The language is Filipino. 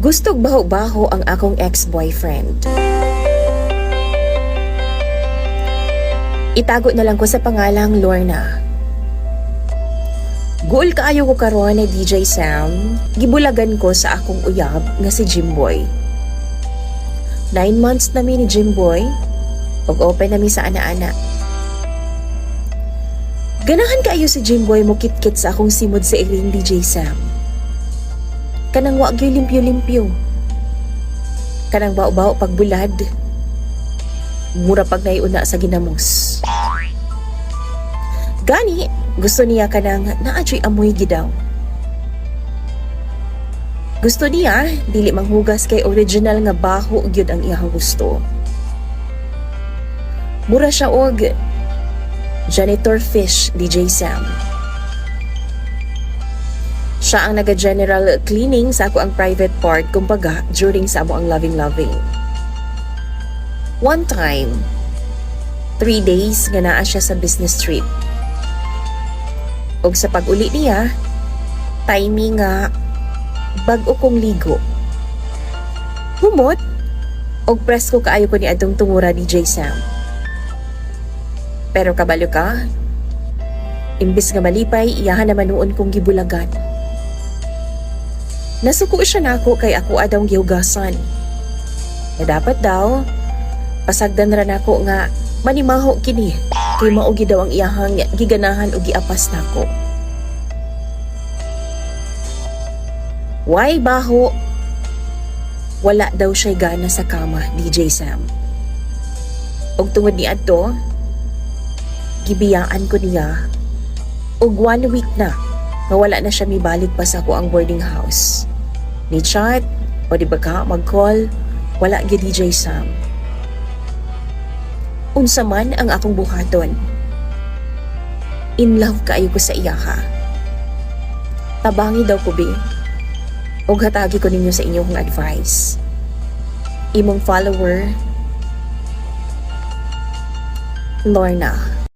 Gustog baho-baho ang akong ex-boyfriend. Itago na lang ko sa pangalang Lorna. Guol kaayo ko karon ni DJ Sam, gibulagan ko sa akong uyab nga si Jimboy. 9 months na mi ni Jimboy, ug open na mi sa ana-ana. Ganahan kaayo si Jimboy mo kit-kit sa akong simod sa iring DJ Sam. Kanang wa gyud limpyo-limpyo. Kanang bao-bao pagbulad. Mura pag naiuna sa ginamos. Gani, gusto niya kanang naadyoy amoy gidaw. Gusto niya, dili manghugas kay original nga baho gyud ang iyang gusto. Mura siya og janitor fish, DJ Sam. Siya ang naga-general cleaning sa ako ang private part kumbaga during sa amo ang loving-loving. One time, 3 days nga naa siya sa business trip. Og sa pag-uli niya, timing nga bag-o kong ligo. Humot, og presko kaayo ko ni adtong tungura DJ Sam. Pero kabalo ka, imbis nga malipay, iyahan naman noon kong gibulagan. Nasuko siya nako kay ako adong gihugasan. Na dapat daw, pasagdan ra nako nga manimaho kini kay maugi daw ang iyahang giganahan o giapas nako. Why baho? Wala daw siya'y gana sa kama, DJ Sam. Og tungod ni adto, gibiyaan ko niya og 1 week na wala na siya mibalik pa sa ako ang boarding house. Ni chat o di ba ka mag-call, wala gyud DJ Sam. Unsa man ang akong buhaton. In love kaayo ko sa iya ha. Tabangi daw ko be. Og hatagi ko ninyo sa inyong advice. Imong follower, Lorna.